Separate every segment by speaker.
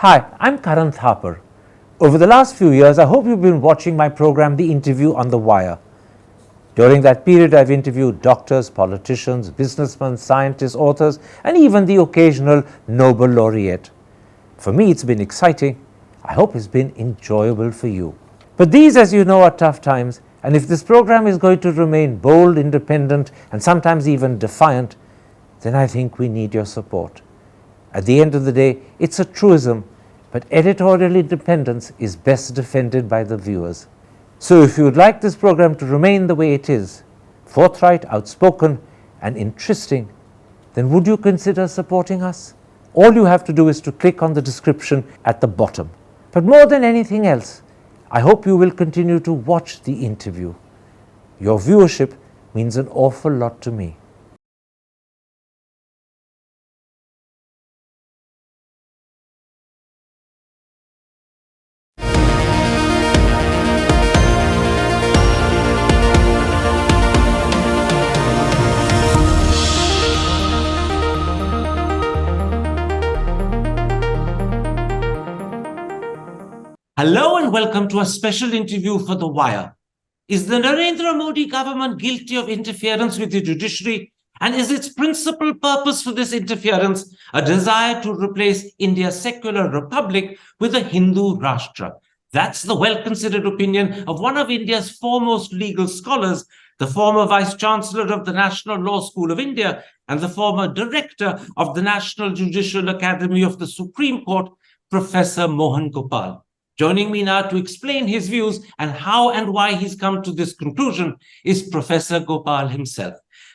Speaker 1: Hi, I'm Karan Thapar. Over the last few years, I hope you've been watching my program, The Interview on the Wire. During that period, I've interviewed doctors, politicians, businessmen, scientists, authors, and even the occasional Nobel laureate. For me, it's been exciting. I hope it's been enjoyable for you. But these, as you know, are tough times, and if this program is going to remain bold, independent, and sometimes even defiant, then I think we need your support. At the end of the day, it's a truism, but editorial independence is best defended by the viewers. So if you would like this program to remain the way it is, forthright, outspoken, and interesting, then would you consider supporting us? All you have to do is to click on the description at the bottom. But more than anything else, I hope you will continue to watch the interview. Your viewership means an awful lot to me. Hello and welcome to a special interview for The Wire. Is the Narendra Modi government guilty of interference with the judiciary? And is its principal purpose for this interference a desire to replace India's secular republic with a Hindu Rashtra? That's the well-considered opinion of one of India's foremost legal scholars, the former Vice-Chancellor of the National Law School of India and the former Director of the National Judicial Academy of the Supreme Court, Professor Mohan Gopal. Joining me now to explain his views and how and why he's come to this conclusion is Professor Gopal himself.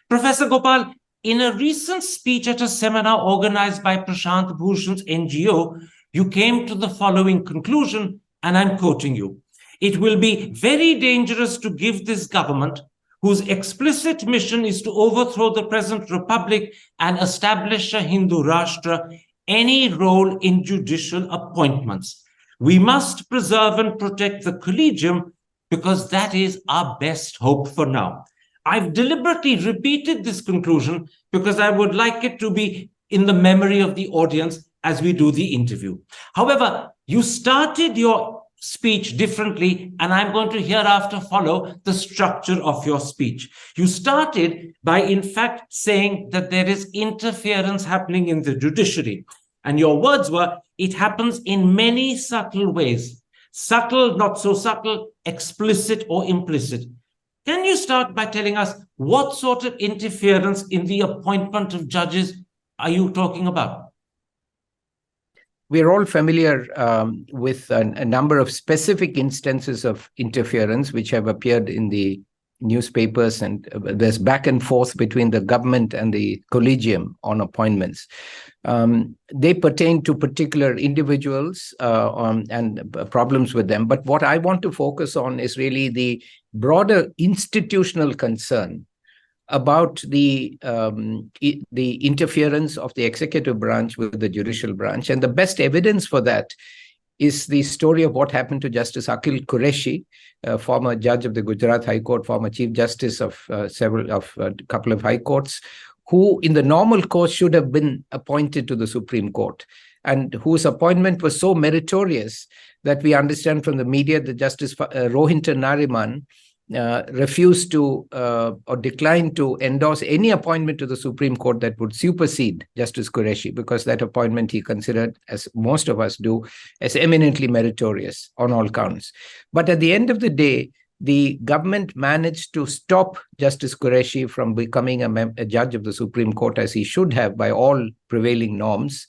Speaker 1: Professor Gopal, in a recent speech at a seminar organized by Prashant Bhushan's NGO, you came to the following conclusion, and I'm quoting you. It will be very dangerous to give this government, whose explicit mission is to overthrow the present republic and establish a Hindu Rashtra, any role in judicial appointments. We must preserve and protect the Collegium because that is our best hope for now. I've deliberately repeated this conclusion because I would like it to be in the memory of the audience as we do the interview. However, you started your speech differently, and I'm going to hereafter follow the structure of your speech. You started by, in fact, saying that there is interference happening in the judiciary. And your words were, it happens in many subtle ways. Subtle, not so subtle, explicit or implicit. Can you start by telling us what sort of interference in the appointment of judges are you talking about?
Speaker 2: We're all familiar with a number of specific instances of interference which have appeared in the newspapers, and there's back and forth between the government and the Collegium on appointments. They pertain to particular individuals and problems with them. But what I want to focus on is really the broader institutional concern about the interference of the executive branch with the judicial branch. And the best evidence for that is the story of what happened to Justice Akhil Qureshi, former judge of the Gujarat High Court, former Chief Justice of a couple of high courts, who in the normal course should have been appointed to the Supreme Court, and whose appointment was so meritorious that we understand from the media that Justice Rohinton Nariman refused to or declined to endorse any appointment to the Supreme Court that would supersede Justice Qureshi, because that appointment he considered, as most of us do, as eminently meritorious on all counts. But at the end of the day, the government managed to stop Justice Qureshi from becoming a judge of the Supreme Court, as he should have by all prevailing norms,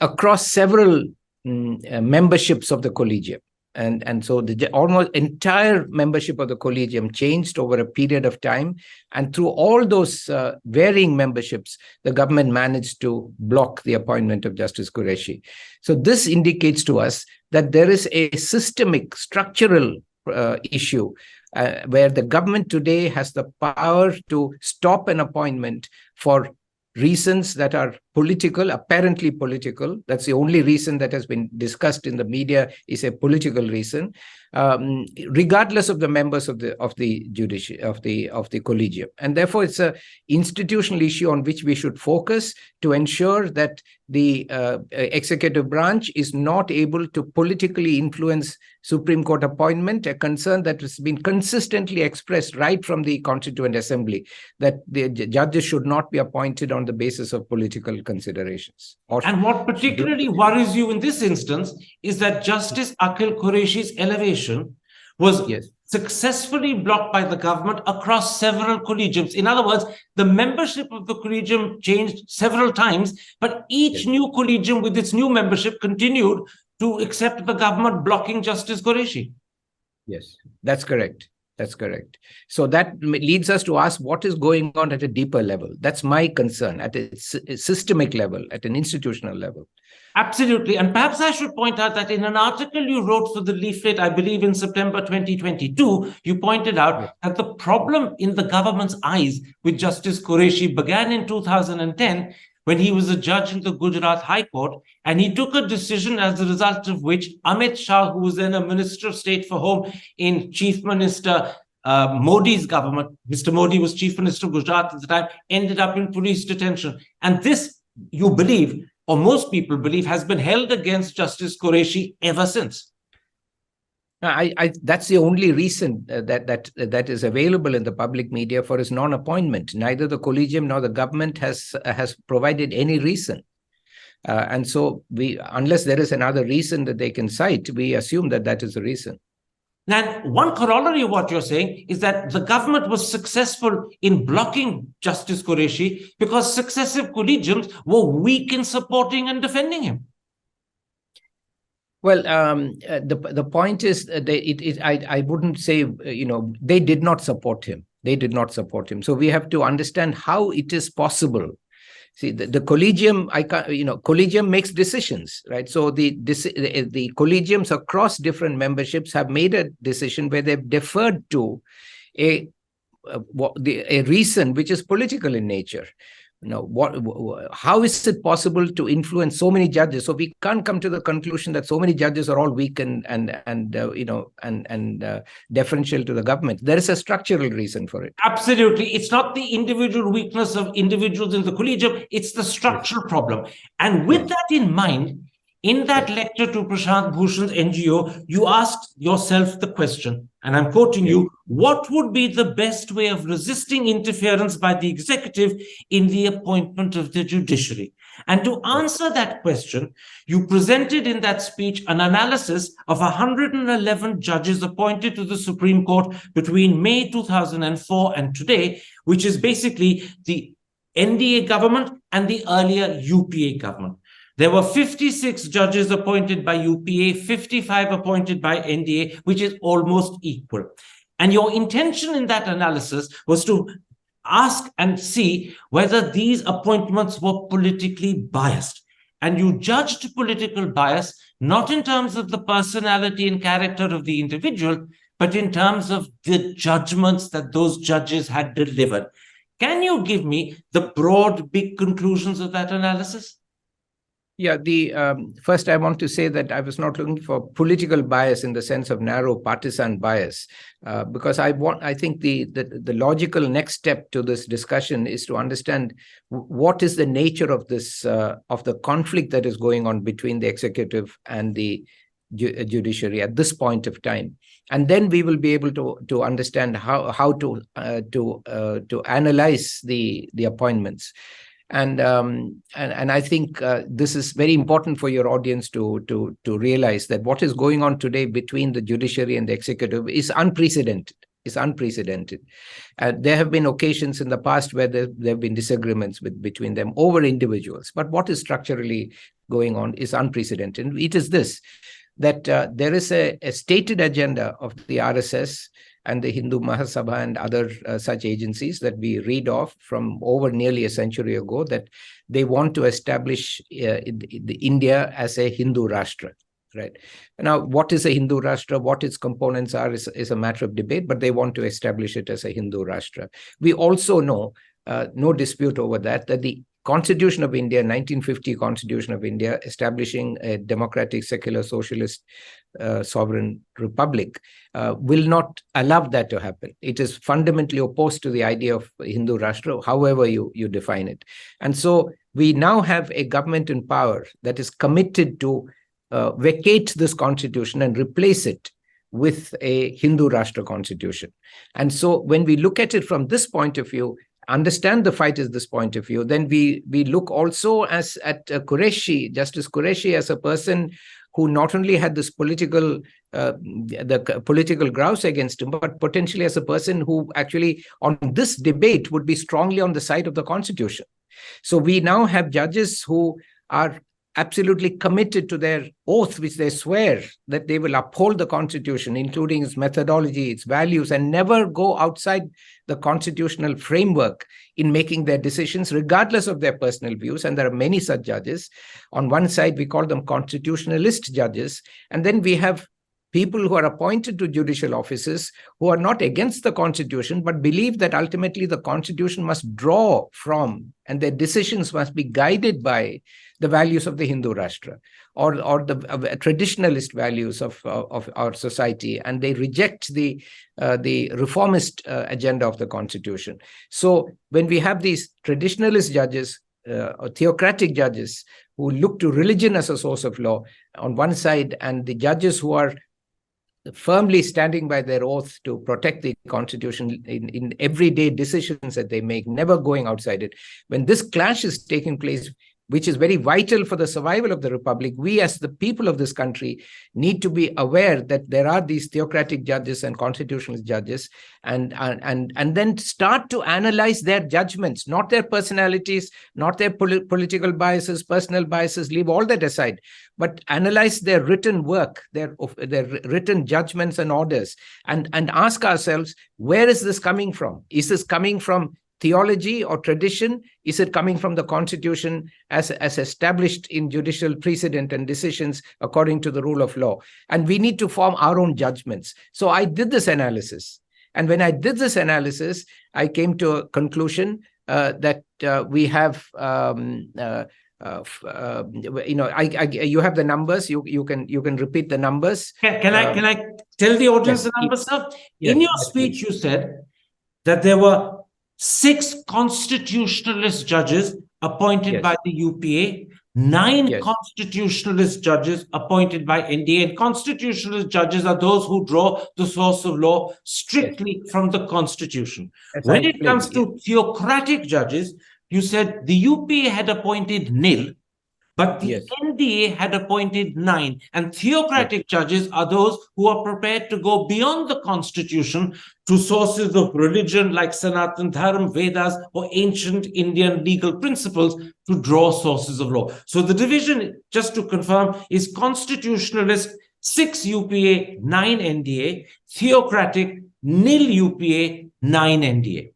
Speaker 2: across several memberships of the Collegium. And so the almost entire membership of the Collegium changed over a period of time. And through all those varying memberships, the government managed to block the appointment of Justice Qureshi. So this indicates to us that there is a systemic, structural issue where the government today has the power to stop an appointment for reasons that are political, apparently political. That's the only reason that has been discussed in the media, is a political reason, regardless of the members of the judiciary, of the collegium. And therefore, it's an institutional issue on which we should focus to ensure that the executive branch is not able to politically influence Supreme Court appointment, a concern that has been consistently expressed right from the Constituent Assembly, that the judges should not be appointed on the basis of political considerations.
Speaker 1: And what particularly worries you in this instance is that Justice Akhil Qureshi's elevation was successfully blocked by the government across several collegiums. In other words, the membership of the collegium changed several times, but each new collegium with its new membership continued to accept the government blocking Justice Qureshi.
Speaker 2: Yes, that's correct. That's correct. So that leads us to ask what is going on at a deeper level. That's my concern, at a systemic level, at an institutional level.
Speaker 1: Absolutely. And perhaps I should point out that in an article you wrote for the leaflet, I believe in September 2022, you pointed out that the problem in the government's eyes with Justice Qureshi began in 2010 when he was a judge in the Gujarat High Court, and he took a decision as a result of which Amit Shah, who was then a Minister of State for Home in Chief Minister Modi's government, Mr. Modi was Chief Minister of Gujarat at the time, ended up in police detention. And this, you believe, or most people believe, has been held against Justice Qureshi ever since.
Speaker 2: That's the only reason that is available in the public media for his non-appointment. Neither the collegium nor the government has provided any reason. And so unless there is another reason that they can cite, we assume that is the reason.
Speaker 1: Now, one corollary of what you're saying is that the government was successful in blocking Justice Qureshi because successive collegiums were weak in supporting and defending him.
Speaker 2: Well, the point is, I wouldn't say, they did not support him. They did not support him. So we have to understand how it is possible. See, the collegium, collegium makes decisions, right? So the collegiums across different memberships have made a decision where they've deferred to a reason which is political in nature. How is it possible to influence so many judges? So we can't come to the conclusion that so many judges are all weak and deferential to the government. There is a structural reason for it.
Speaker 1: Absolutely. It's not the individual weakness of individuals in the collegium, it's the structural problem. And with that in mind, in that lecture to Prashant Bhushan's NGO, you asked yourself the question, and I'm quoting you, what would be the best way of resisting interference by the executive in the appointment of the judiciary? And to answer that question, you presented in that speech an analysis of 111 judges appointed to the Supreme Court between May 2004 and today, which is basically the NDA government and the earlier UPA government. There were 56 judges appointed by UPA, 55 appointed by NDA, which is almost equal. And your intention in that analysis was to ask and see whether these appointments were politically biased. And you judged political bias not in terms of the personality and character of the individual, but in terms of the judgments that those judges had delivered. Can you give me the broad, big conclusions of that analysis?
Speaker 2: Yeah, first I want to say that I was not looking for political bias in the sense of narrow partisan bias, because I think the logical next step to this discussion is to understand what is the nature of this of the conflict that is going on between the executive and the judiciary at this point of time, and then we will be able to understand how to analyze the appointments. And I think this is very important for your audience to realize that what is going on today between the judiciary and the executive is unprecedented. There have been occasions in the past where there have been disagreements between them over individuals. But what is structurally going on is unprecedented. It is this, that there is a stated agenda of the RSS and the Hindu Mahasabha and other such agencies that we read of from over nearly a century ago, that they want to establish India as a Hindu Rashtra, right? Now, what is a Hindu Rashtra, what its components are is a matter of debate, but they want to establish it as a Hindu Rashtra. We also know, no dispute over that the Constitution of India, 1950 Constitution of India, establishing a democratic, secular, socialist, sovereign republic, will not allow that to happen. It is fundamentally opposed to the idea of Hindu Rashtra, however you define it. And so we now have a government in power that is committed to vacate this constitution and replace it with a Hindu Rashtra constitution. And so when we look at it from this point of view, understand the fight is this point of view, then we look also at Qureshi, Justice Qureshi, as a person who not only had this political grouse against him, but potentially as a person who actually on this debate would be strongly on the side of the constitution. So we now have judges who are absolutely committed to their oath, which they swear that they will uphold the constitution, including its methodology, its values, and never go outside the constitutional framework in making their decisions, regardless of their personal views. And there are many such judges. On one side, we call them constitutionalist judges. And then we have people who are appointed to judicial offices who are not against the constitution, but believe that ultimately the constitution must draw from, and their decisions must be guided by, the values of the Hindu Rashtra or the traditionalist values of our society, and they reject the reformist agenda of the constitution. So when we have these traditionalist judges, or theocratic judges who look to religion as a source of law on one side, and the judges who are firmly standing by their oath to protect the constitution in everyday decisions that they make, never going outside it, when this clash is taking place, which is very vital for the survival of the republic, we as the people of this country need to be aware that there are these theocratic judges and constitutional judges, and then start to analyze their judgments, not their personalities, not their political biases, personal biases, leave all that aside, but analyze their written work, their written judgments and orders, and ask ourselves, where is this coming from? Is this coming from theology or tradition? Is it coming from the constitution as established in judicial precedent and decisions according to the rule of law? And we need to form our own judgments. So I did this analysis. And when I did this analysis, I came to a conclusion that we have, you have the numbers. You can repeat the numbers.
Speaker 1: Can I tell the audience the numbers, sir?
Speaker 2: Yes,
Speaker 1: In your speech, you said that there were 6 constitutionalist judges appointed by the UPA, 9 constitutionalist judges appointed by NDA, and constitutionalist judges are those who draw the source of law strictly from the constitution. When it comes to theocratic judges, you said the UPA had appointed 0, but the NDA had appointed 9. And theocratic judges are those who are prepared to go beyond the constitution to sources of religion like Sanatan Dharma, Vedas, or ancient Indian legal principles to draw sources of law. So the division, just to confirm, is constitutionalist 6 UPA, 9 NDA, theocratic 0 UPA, 9 NDA.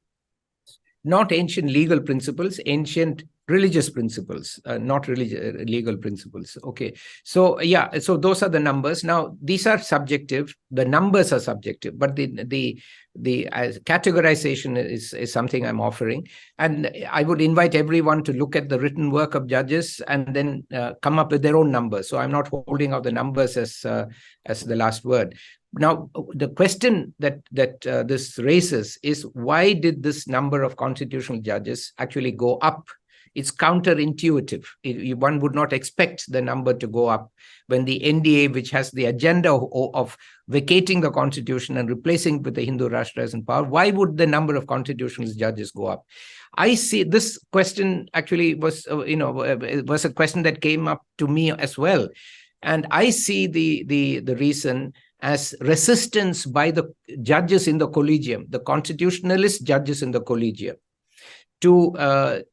Speaker 2: Not ancient legal principles, ancient religious principles, not legal principles. Okay. So yeah, so those are the numbers. Now, these are subjective. The numbers are subjective, but the categorization is something I'm offering. And I would invite everyone to look at the written work of judges and then come up with their own numbers. So I'm not holding out the numbers as the last word. Now, the question that this raises is, why did this number of constitutional judges actually go up? It's counterintuitive. One would not expect the number to go up when the NDA, which has the agenda of vacating the constitution and replacing it with the Hindu Rashtra as in power, why would the number of constitutional judges go up? I see this question actually was a question that came up to me as well. And I see the reason as resistance by the judges in the Collegium, the constitutionalist judges in the Collegium, to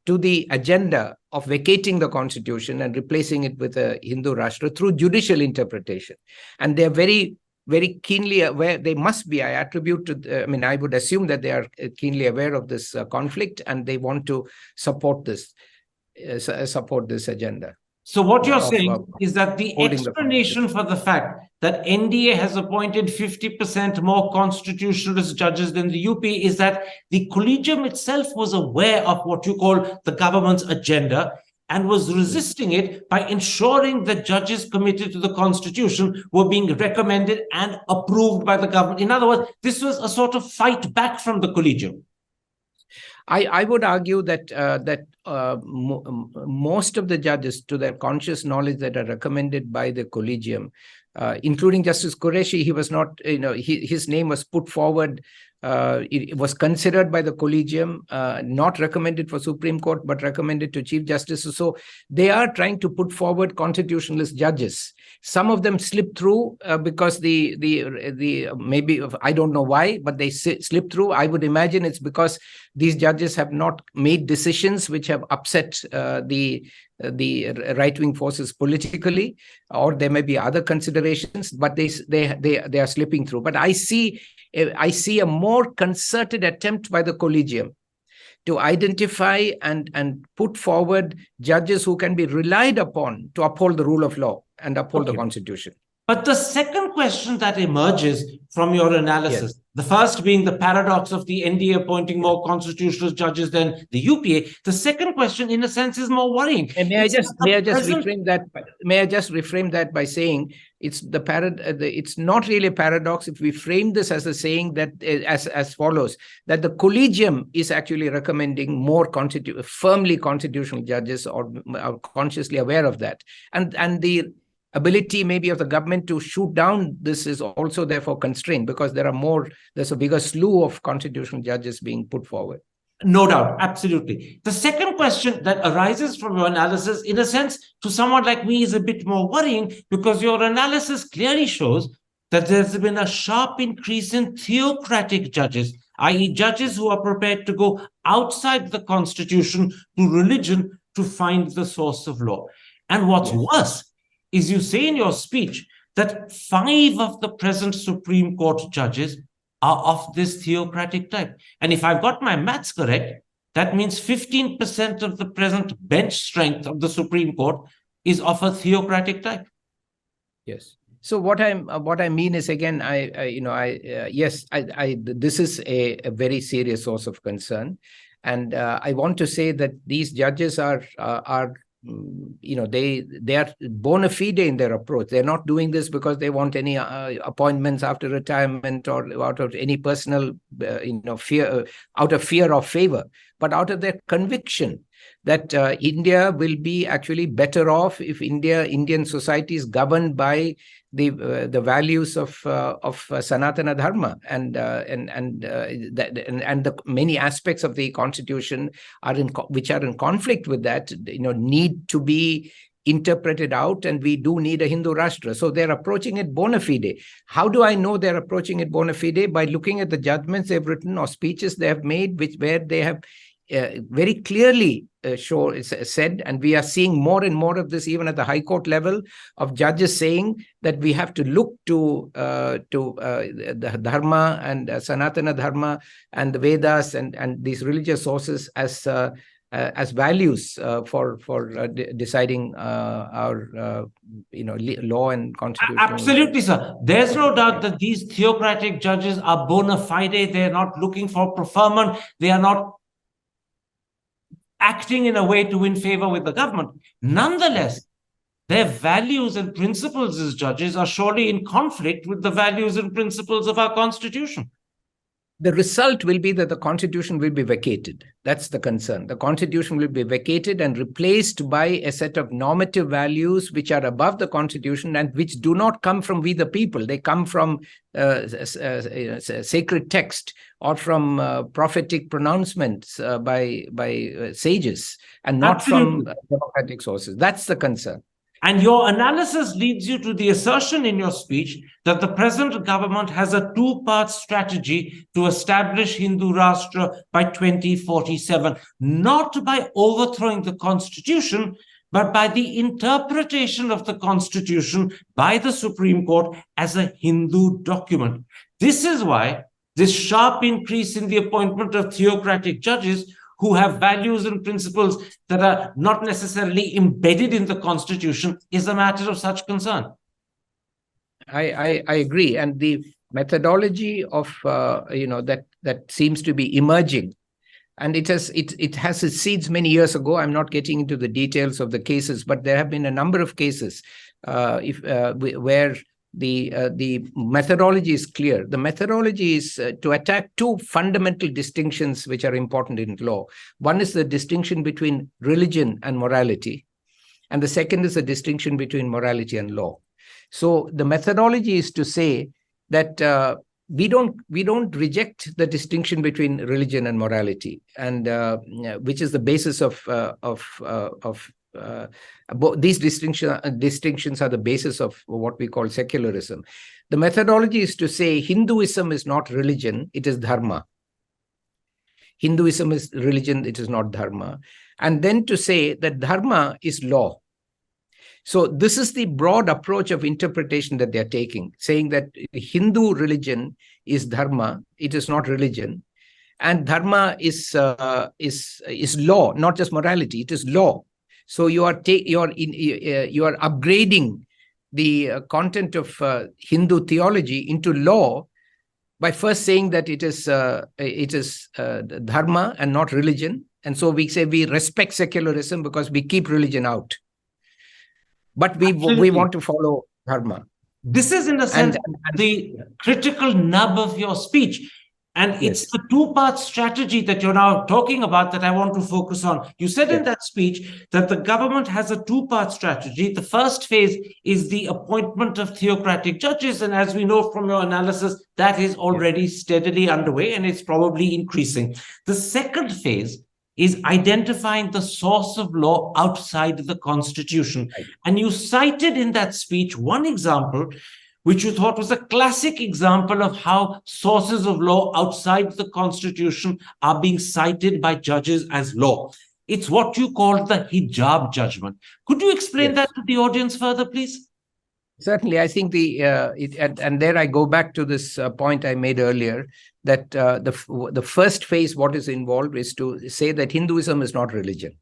Speaker 2: the agenda of vacating the constitution and replacing it with a Hindu Rashtra through judicial interpretation. And they're very, very keenly aware, they must be, I would assume that they are keenly aware of this conflict, and they want to support this agenda.
Speaker 1: So what you're saying is that the explanation for the fact that NDA has appointed 50% more constitutionalist judges than the UP is that the Collegium itself was aware of what you call the government's agenda and was resisting it by ensuring that judges committed to the Constitution were being recommended and approved by the government. In other words, this was a sort of fight back from the Collegium.
Speaker 2: I would argue that most of the judges, to their conscious knowledge, that are recommended by the Collegium, including Justice Qureshi, he was not, his name was put forward. It was considered by the Collegium, not recommended for Supreme Court, but recommended to Chief Justice. So they are trying to put forward constitutionalist judges. Some of them slip through because the maybe, I don't know why, but they slip through. I would imagine it's because these judges have not made decisions which have upset the right-wing forces politically, or there may be other considerations, but they are slipping through. But I see a more concerted attempt by the Collegium to identify and put forward judges who can be relied upon to uphold the rule of law and uphold the Constitution.
Speaker 1: But the second question that emerges from your analysis, the first being the paradox of the NDA appointing more constitutional judges than the UPA, the second question, in a sense, is more worrying.
Speaker 2: And may I just reframe that? May I just reframe that by saying it's it's not really a paradox if we frame this as a saying that as follows: that the Collegium is actually recommending more firmly constitutional judges, or are consciously aware of that, and the ability maybe of the government to shoot down this is also therefore constrained because there's a bigger slew of constitutional judges being put forward.
Speaker 1: No doubt, absolutely. The second question that arises from your analysis, in a sense, to someone like me, is a bit more worrying because your analysis clearly shows that there's been a sharp increase in theocratic judges, i.e. judges who are prepared to go outside the Constitution to religion to find the source of law. And what's worse is you say in your speech that 5 of the present Supreme Court judges are of this theocratic type. And if I've got my maths correct, that means 15% of the present bench strength of the Supreme Court is of a theocratic type.
Speaker 2: Yes. So what I mean is, again, this is a very serious source of concern, and I want to say that these judges are they are bona fide in their approach. They're not doing this because they want any appointments after retirement or out of any personal fear, out of fear or favor, but out of their conviction that India will be actually better off if Indian society is governed by the values of Sanatana Dharma, and the many aspects of the Constitution which are in conflict with that, need to be interpreted out, and we do need a Hindu Rashtra. So they're approaching it bona fide. How do I know they're approaching it bona fide? By looking at the judgments they've written or speeches they have made, where they have very clearly said, and we are seeing more and more of this even at the High Court level, of judges saying that we have to look to the Dharma and Sanatana Dharma and the Vedas and these religious sources as values for deciding our law and constitution.
Speaker 1: Absolutely, sir. There's no doubt that these theocratic judges are bona fide. They're not looking for preferment. They are not acting in a way to win favor with the government. Nonetheless, their values and principles as judges are surely in conflict with the values and principles of our Constitution.
Speaker 2: The result will be that the Constitution will be vacated. That's the concern. The Constitution will be vacated and replaced by a set of normative values which are above the Constitution and which do not come from we the people. They come from sacred text or from prophetic pronouncements by sages, and not from democratic sources. That's the concern.
Speaker 1: And your analysis leads you to the assertion in your speech that the present government has a 2-part strategy to establish Hindu Rashtra by 2047, not by overthrowing the Constitution, but by the interpretation of the Constitution by the Supreme Court as a Hindu document. This is why this sharp increase in the appointment of theocratic judges who have values and principles that are not necessarily embedded in the Constitution is a matter of such concern.
Speaker 2: I agree. And the methodology of that seems to be emerging, and it has its seeds many years ago. I'm not getting into the details of the cases, but there have been a number of cases where the methodology is clear. The methodology is to attack two fundamental distinctions which are important in law. One is the distinction between religion and morality, and the second is the distinction between morality and law. So the methodology is to say that we don't reject the distinction between religion and morality, and which is the basis of these distinctions are the basis of what we call secularism. The methodology is to say Hinduism is not religion, it is dharma. Hinduism is religion, it is not dharma. And then to say that dharma is law. So this is the broad approach of interpretation that they are taking, saying that Hindu religion is dharma, it is not religion, and dharma is law, not just morality, it is law. So you are upgrading the content of Hindu theology into law by first saying that it is dharma and not religion. And so we say we respect secularism because we keep religion out. But we want to follow dharma.
Speaker 1: This is, in a sense, the critical nub of your speech. And it's the two-part strategy that you're now talking about that I want to focus on. You said in that speech that the government has a two-part strategy. The first phase is the appointment of theocratic judges. And as we know from your analysis, that is already steadily underway, and it's probably increasing. The second phase is identifying the source of law outside the Constitution. Right. And you cited in that speech one example, which you thought was a classic example of how sources of law outside the Constitution are being cited by judges as law. It's what you called the hijab judgment. Could you explain that to the audience further, please?
Speaker 2: Certainly. I think and there I go back to this point I made earlier, that the first phase, what is involved, is to say that Hinduism is not religion.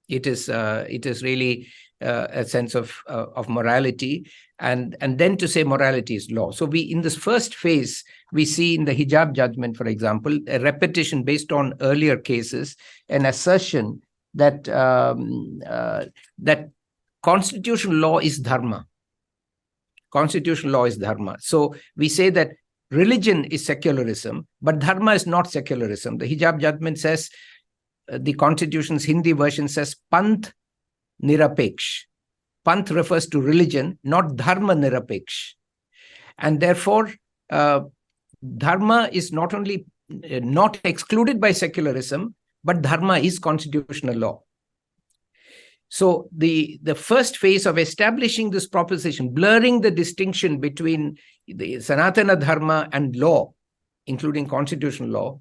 Speaker 2: It is really a sense of morality, and then to say morality is law. So in this first phase, we see in the hijab judgment, for example, a repetition based on earlier cases, an assertion that that constitutional law is dharma. Constitutional law is dharma. So we say that religion is secularism, but dharma is not secularism. The hijab judgment says, the Constitution's Hindi version says, Panth nirapeksh. Panth refers to religion, not dharma nirapeksh. And therefore, dharma is not only not excluded by secularism, but dharma is constitutional law. So the first phase of establishing this proposition, blurring the distinction between the Sanatana Dharma and law, including constitutional law,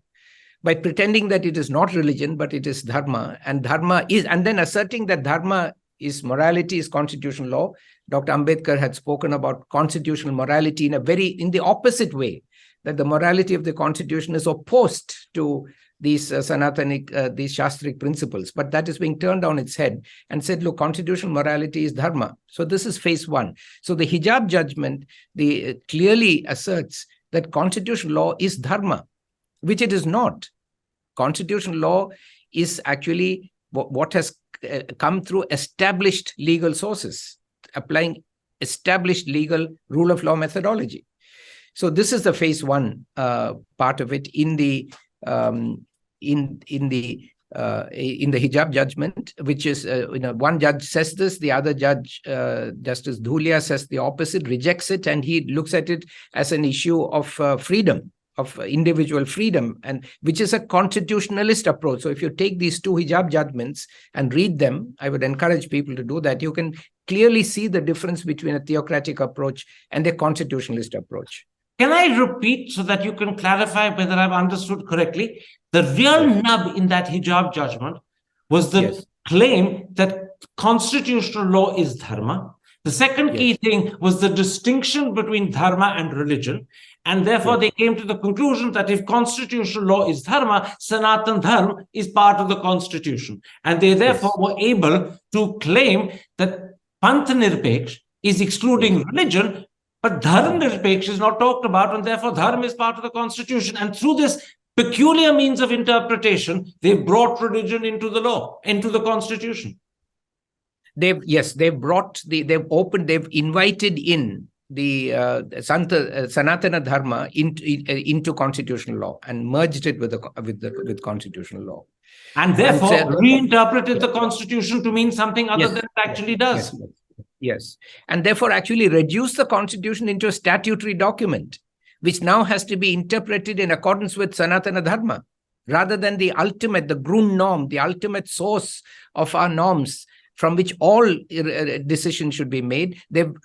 Speaker 2: by pretending that it is not religion, but it is dharma, and then asserting that dharma is morality, is constitutional law. Dr. Ambedkar had spoken about constitutional morality in the opposite way, that the morality of the Constitution is opposed to these Sanatanic, these Shastric principles, but that is being turned on its head and said, look, constitutional morality is dharma. So this is phase one. So the hijab judgment clearly asserts that constitutional law is dharma, which it is not. Constitutional law is actually what has come through established legal sources, applying established legal rule of law methodology. So this is the phase one part of it in the hijab judgment, which is one judge says this, the other judge, Justice Dhulia, says the opposite, rejects it, and he looks at it as an issue of freedom, of individual freedom, and which is a constitutionalist approach. So if you take these two hijab judgments and read them, I would encourage people to do that. You can clearly see the difference between a theocratic approach and a constitutionalist approach.
Speaker 1: Can I repeat so that you can clarify whether I've understood correctly? The real nub in that hijab judgment was the claim that constitutional law is dharma. The second key thing was the distinction between dharma and religion. And therefore, they came to the conclusion that if constitutional law is dharma, Sanatan Dharma is part of the Constitution. And they therefore were able to claim that Panth Nirpeksh is excluding religion, But dharma nirpeksha is not talked about, and therefore dharma is part of the constitution. And through this peculiar means of interpretation, they brought religion into the law, into the constitution.
Speaker 2: They've invited in the Sanatana Dharma into constitutional law and merged it with constitutional law.
Speaker 1: And therefore reinterpreted the constitution to mean something other than it actually does.
Speaker 2: Yes. And therefore actually reduced the constitution into a statutory document, which now has to be interpreted in accordance with Sanatana Dharma, rather than the ultimate, the Grun norm, the ultimate source of our norms, from which all decisions should be made. They've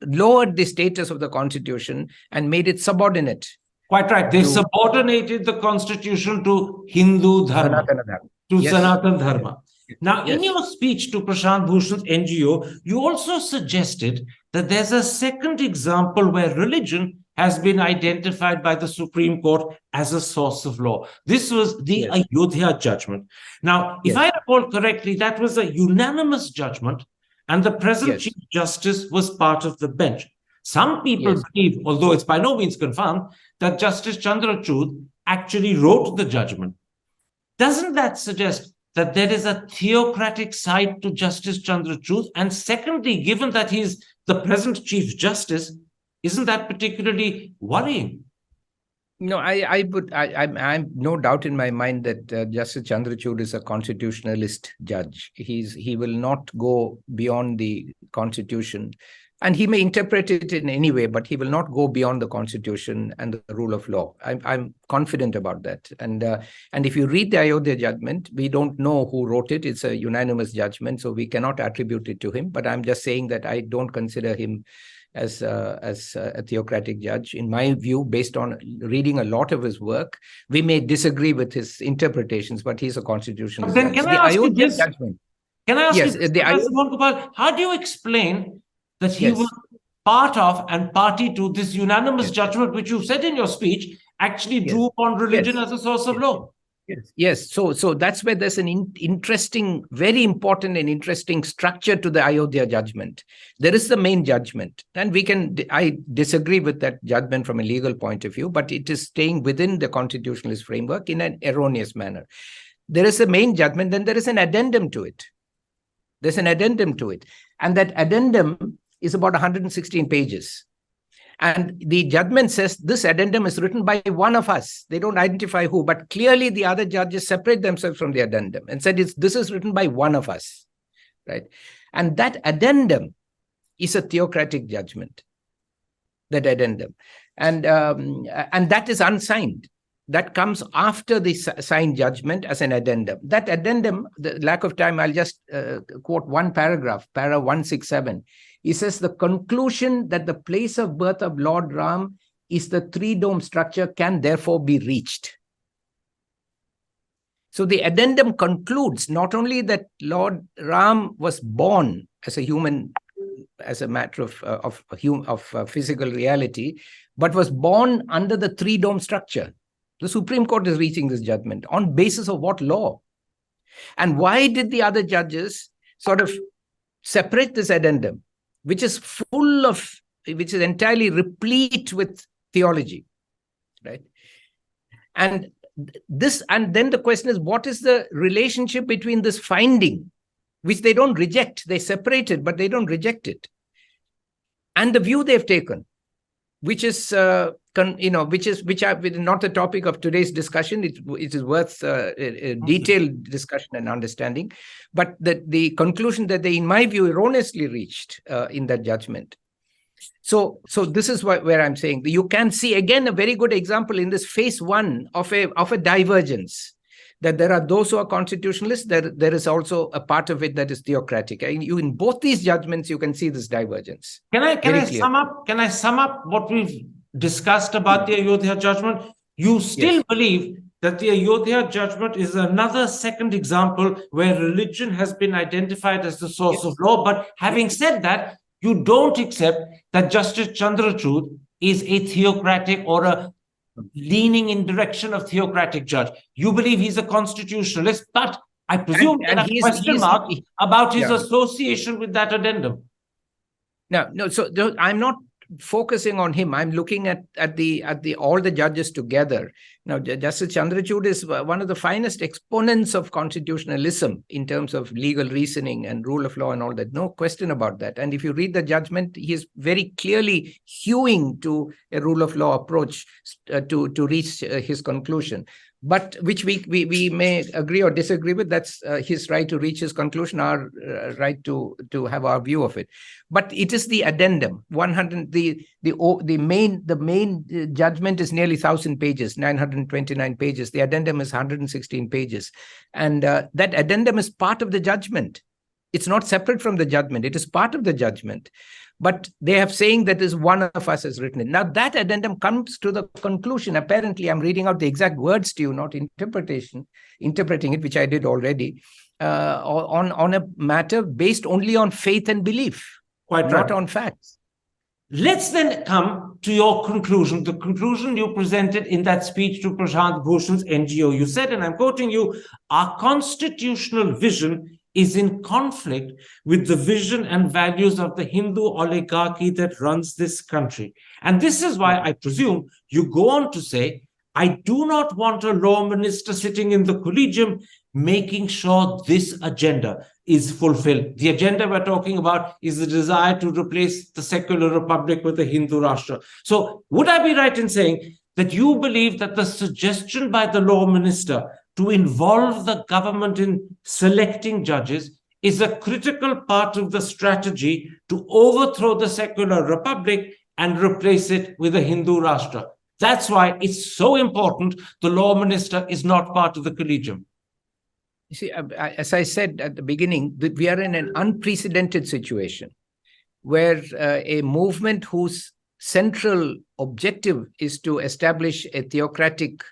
Speaker 2: lowered the status of the constitution and made it subordinate.
Speaker 1: Quite right. They subordinated the constitution to Hindu Dharma, Sanatana Dharma. Now, in your speech to Prashant Bhushan's NGO, you also suggested that there's a second example where religion has been identified by the Supreme Court as a source of law. This was the Ayodhya judgment. Now, if I recall correctly, that was a unanimous judgment, and the present Chief Justice was part of the bench. Some people believe, although it's by no means confirmed, that Justice Chandrachud actually wrote the judgment. Doesn't that suggest that there is a theocratic side to Justice Chandrachud? And secondly, given that he's the present Chief Justice, isn't that particularly worrying?
Speaker 2: No, I'm no doubt in my mind that Justice Chandrachud is a constitutionalist judge. He will not go beyond the constitution, and he may interpret it in any way, but he will not go beyond the constitution and the rule of law. I'm confident about that. And if you read the Ayodhya judgment, we don't know who wrote it. It's a unanimous judgment, so we cannot attribute it to him. But I'm just saying that I don't consider him as a theocratic judge. In my view, based on reading a lot of his work, we may disagree with his interpretations, but he's a constitutional judge.
Speaker 1: Can I ask you this? Can I ask you, Mohan Gopal, how do you explain that he was part of and party to this unanimous judgment, which you said in your speech, actually drew upon religion as a source of law?
Speaker 2: Yes. So that's where there's an interesting, very important and interesting structure to the Ayodhya judgment. There is the main judgment, and I disagree with that judgment from a legal point of view, but it is staying within the constitutionalist framework in an erroneous manner. There is a main judgment, then there is an addendum to it. And that addendum is about 116 pages. And the judgment says this addendum is written by one of us. They don't identify who, but clearly the other judges separate themselves from the addendum and said this is written by one of us, right? And that addendum is a theocratic judgment, that addendum. And that is unsigned. That comes after the signed judgment as an addendum. That addendum, the lack of time, I'll just quote one paragraph, para 167. He says the conclusion that the place of birth of Lord Ram is the three-dome structure can therefore be reached. So the addendum concludes not only that Lord Ram was born as a human, as a matter of physical reality, but was born under the three-dome structure. The Supreme Court is reaching this judgment on basis of what law? And why did the other judges sort of separate this addendum, which is entirely replete with theology, right? And then the question is, what is the relationship between this finding, which they don't reject, they separate it, but they don't reject it, and the view they've taken, which is not the topic of today's discussion. It is worth a detailed discussion and understanding. But the conclusion that they, in my view, erroneously reached in that judgment. So this is where I'm saying that you can see again a very good example in this phase one of a divergence. That there are those who are constitutionalists. There is also a part of it that is theocratic. In both these judgments, you can see this divergence.
Speaker 1: Can I sum up what we've discussed about the Ayodhya judgment? You still believe that the Ayodhya judgment is another second example where religion has been identified as the source of law. But having said that, you don't accept that Justice Chandrachud is a theocratic or a leaning in direction of theocratic judge. You believe he's a constitutionalist, but I presume there are question marks about his association with that addendum.
Speaker 2: No. So I'm not focusing on him. I'm looking at all the judges together. Now, Justice Chandrachud is one of the finest exponents of constitutionalism in terms of legal reasoning and rule of law and all that. No question about that. And if you read the judgment, he is very clearly hewing to a rule of law approach to reach his conclusion. But which we may agree or disagree with. That's his right to reach his conclusion, our right to have our view of it. But it is the addendum. 100. The main judgment is nearly 1,000 pages, 929 pages. The addendum is 116 pages, and that addendum is part of the judgment. It's not separate from the judgment. It is part of the judgment. But they have saying that is one of us has written it. Now that addendum comes to the conclusion. Apparently, I'm reading out the exact words to you, not interpreting it, which I did already, on a matter based only on faith and belief, not on facts.
Speaker 1: Let's then come to your conclusion, the conclusion you presented in that speech to Prashant Bhushan's NGO. You said, and I'm quoting you, our constitutional vision is in conflict with the vision and values of the Hindu oligarchy that runs this country. And this is why I presume you go on to say, I do not want a law minister sitting in the Collegium making sure this agenda is fulfilled. The agenda we're talking about is the desire to replace the secular republic with the Hindu Rashtra. So would I be right in saying that you believe that the suggestion by the law minister to involve the government in selecting judges is a critical part of the strategy to overthrow the secular republic and replace it with a Hindu Rashtra? That's why it's so important the law minister is not part of the Collegium.
Speaker 2: You see, as I said at the beginning, we are in an unprecedented situation where a movement whose central objective is to establish a theocratic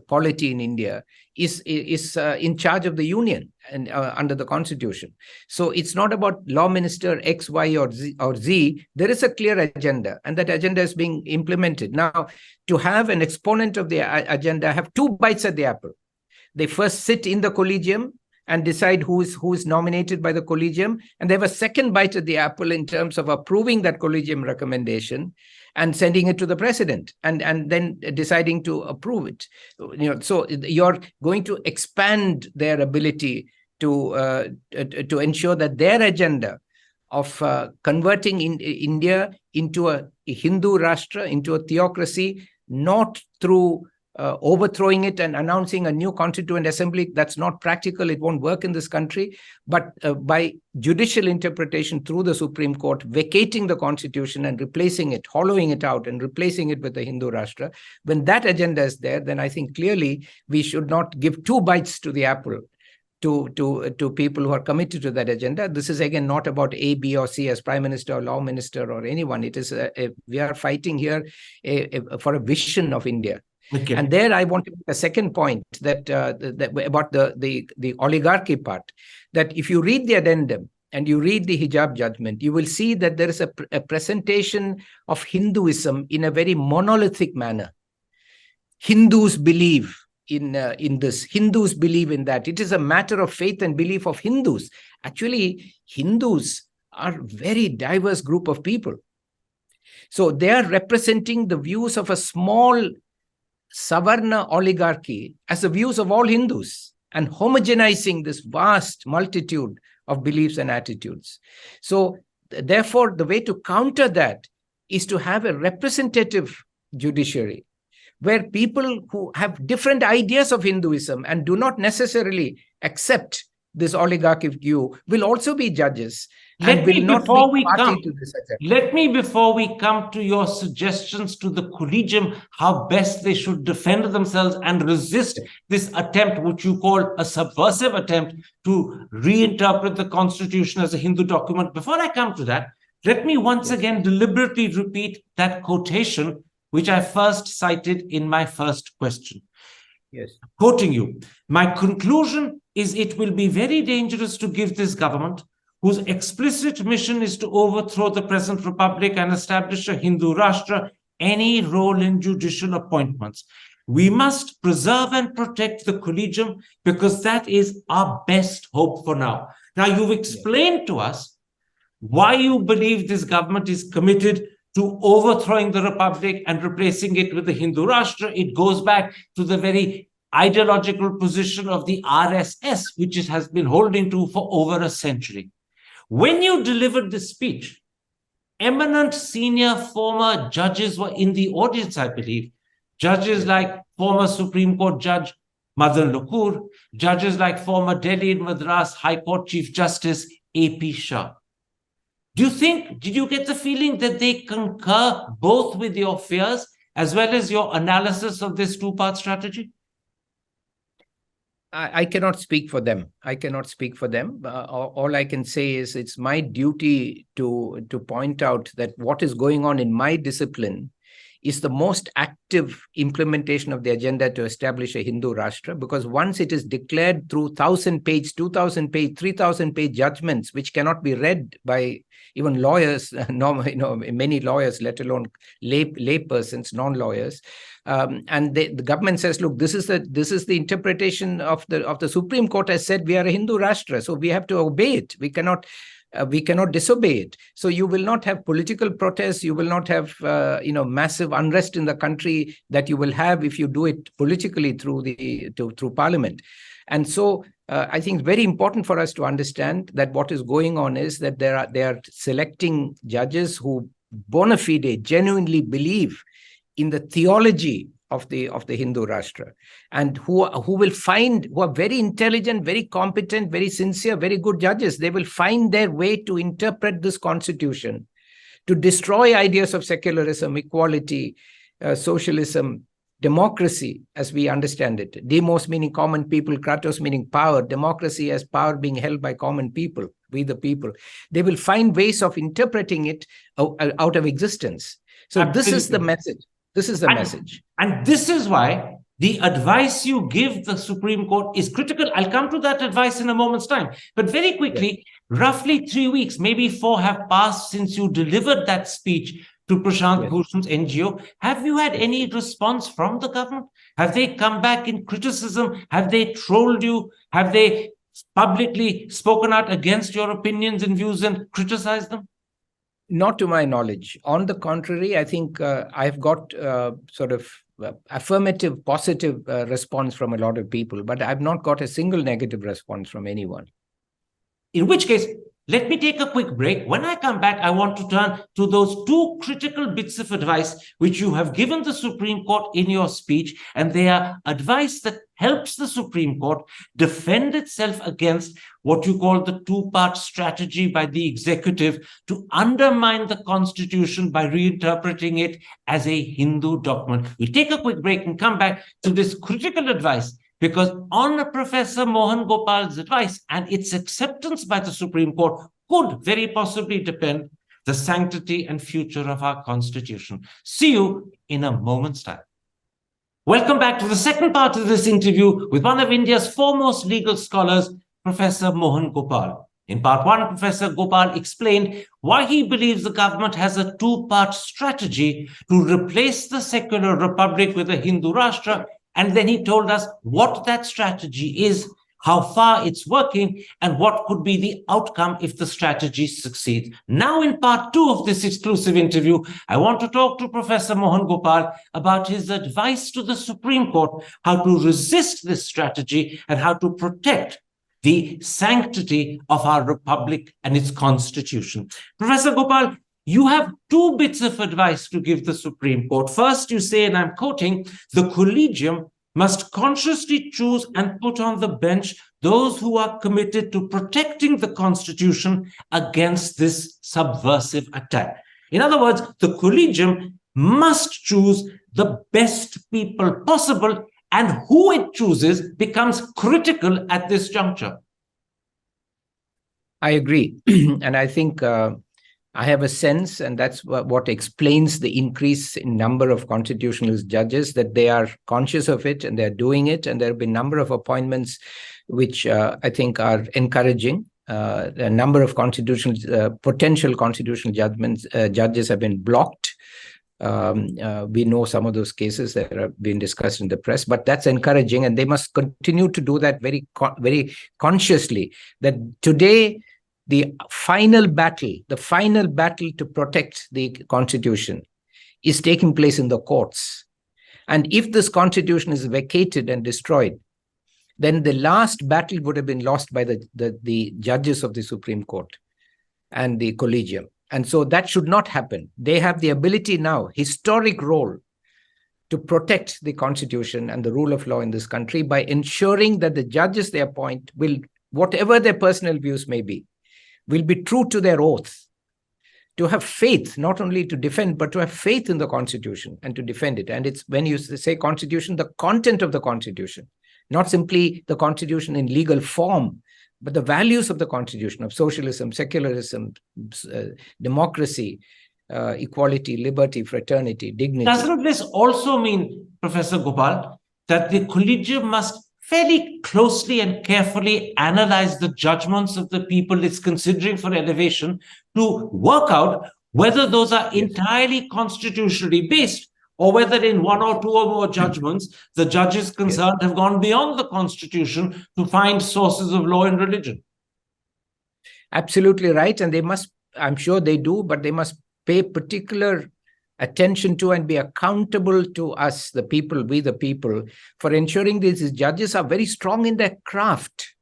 Speaker 2: polity in India is in charge of the union and under the constitution. So it's not about law minister X, Y, or Z. There is a clear agenda, and that agenda is being implemented. Now, to have an exponent of the agenda have two bites at the apple. They first sit in the Collegium and decide who is nominated by the Collegium, and they have a second bite at the apple in terms of approving that Collegium recommendation and sending it to the president, and then deciding to approve it. So you're going to expand their ability to ensure that their agenda of converting India into a Hindu Rashtra, into a theocracy, not through overthrowing it and announcing a new constituent assembly. That's not practical. It won't work in this country. But by judicial interpretation through the Supreme Court, vacating the constitution and replacing it, hollowing it out and replacing it with the Hindu Rashtra, when that agenda is there, then I think clearly we should not give two bites to the apple to people who are committed to that agenda. This is again not about A, B, or C as Prime Minister or Law Minister or anyone. It is we are fighting here for a vision of India. Okay. And there I want to make a second point that about the oligarchy part, that if you read the addendum and you read the hijab judgment, you will see that there is a presentation of Hinduism in a very monolithic manner. Hindus believe in this. Hindus believe in that. It is a matter of faith and belief of Hindus. Actually, Hindus are a very diverse group of people. So they are representing the views of a small Savarna oligarchy as the views of all Hindus and homogenizing this vast multitude of beliefs and attitudes. So therefore, the way to counter that is to have a representative judiciary where people who have different ideas of Hinduism and do not necessarily accept this oligarchic view will also be judges. Let me, before we come to your suggestions to the Collegium, how best they should defend themselves and resist this attempt, which you call a subversive attempt to reinterpret the Constitution as a Hindu document. Before I come to that, let me once again deliberately repeat that quotation, which I first cited in my first question. Yes. Quoting you, my conclusion is it will be very dangerous to give this government, whose explicit mission is to overthrow the present republic and establish a Hindu Rashtra, any role in judicial appointments. We must preserve and protect the Collegium because that is our best hope for now. Now, you've explained to us why you believe this government is committed
Speaker 1: to overthrowing the republic and replacing it with the Hindu Rashtra. It goes back to the very ideological position of the RSS, which it has been holding to for over a century. When you delivered this speech, eminent senior former judges were in the audience, I believe. Judges like former Supreme Court Judge Madan Lukur, judges like former Delhi and Madras High Court Chief Justice A.P. Shah. Did you get the feeling that they concur both with your fears as well as your analysis of this two-part strategy?
Speaker 2: I cannot speak for them. I cannot speak for them. All I can say is it's my duty to point out that what is going on in my discipline is the most active implementation of the agenda to establish a Hindu Rashtra, because once it is declared through 1,000-page, 2,000-page, 3,000-page judgments, which cannot be read by even lawyers, many lawyers, let alone lay persons, non-lawyers, and the government says, look, this is the interpretation of the Supreme Court has said we are a Hindu Rashtra, so we have to obey it. We cannot disobey it. So you will not have political protests. You will not have massive unrest in the country that you will have if you do it politically through Parliament. And so I think it's very important for us to understand that what is going on is that they are selecting judges who bona fide genuinely believe in the theology of the Hindu Rashtra, and who are very intelligent, very competent, very sincere, very good judges. They will find their way to interpret this constitution, to destroy ideas of secularism, equality, socialism, democracy as we understand it. Demos meaning common people, kratos meaning power, democracy as power being held by common people, we the people. They will find ways of interpreting it out of existence. So Absolutely. This is the message. This is the message.
Speaker 1: And this is why the advice you give the Supreme Court is critical. I'll come to that advice in a moment's time. But very quickly, roughly 3 weeks, maybe 4 have passed since you delivered that speech to Prashant Bhushan's NGO. Have you had any response from the government? Have they come back in criticism? Have they trolled you? Have they publicly spoken out against your opinions and views and criticized them?
Speaker 2: Not to my knowledge. On the contrary, I think I've got sort of affirmative, positive response from a lot of people, but I've not got a single negative response from anyone.
Speaker 1: In which case, let me take a quick break. When I come back, I want to turn to those 2 critical bits of advice which you have given the Supreme Court in your speech, and they are advice that helps the Supreme Court defend itself against what you call the two-part strategy by the executive to undermine the Constitution by reinterpreting it as a Hindu document. We'll take a quick break and come back to this critical advice, because on Professor Mohan Gopal's advice and its acceptance by the Supreme Court could very possibly depend the sanctity and future of our Constitution. See you in a moment's time. Welcome back to the second part of this interview with one of India's foremost legal scholars, Professor Mohan Gopal. In part 1, Professor Gopal explained why he believes the government has a 2-part strategy to replace the secular republic with a Hindu Rashtra. And then he told us what that strategy is, how far it's working, and what could be the outcome if the strategy succeeds. Now, in part 2 of this exclusive interview, I want to talk to Professor Mohan Gopal about his advice to the Supreme Court, how to resist this strategy and how to protect the sanctity of our republic and its constitution. Professor Gopal, you have 2 bits of advice to give the Supreme Court. First, you say, and I'm quoting, the Collegium must consciously choose and put on the bench those who are committed to protecting the Constitution against this subversive attack. In other words, the Collegium must choose the best people possible, and who it chooses becomes critical at this juncture.
Speaker 2: I agree. And I think I have a sense, and that's what explains the increase in number of constitutional judges, that they are conscious of it and they're doing it. And there have been a number of appointments which I think are encouraging. A number of potential constitutional judges have been blocked. We know some of those cases that have been discussed in the press, but that's encouraging, and they must continue to do that very consciously. That today, the final battle to protect the Constitution is taking place in the courts. And if this Constitution is vacated and destroyed, then the last battle would have been lost by the judges of the Supreme Court and the Collegium. And so that should not happen. They have the ability now, historic role, to protect the Constitution and the rule of law in this country by ensuring that the judges they appoint will, whatever their personal views may be, will be true to their oath, to have faith, not only to defend, but to have faith in the Constitution and to defend it. And it's, when you say Constitution, the content of the Constitution, not simply the Constitution in legal form, but the values of the Constitution, of socialism, secularism, democracy, equality, liberty, fraternity, dignity.
Speaker 1: Doesn't this also mean, Professor Gopal, that the Collegium must fairly closely and carefully analyze the judgments of the people it's considering for elevation to work out whether those are entirely constitutionally based, or whether in one or two or more judgments, the judges concerned have gone beyond the Constitution to find sources of law in religion?
Speaker 2: Absolutely right. And they must, I'm sure they do, but they must pay particular attention to and be accountable to us, the people, we the people, for ensuring these judges are very strong in their craft.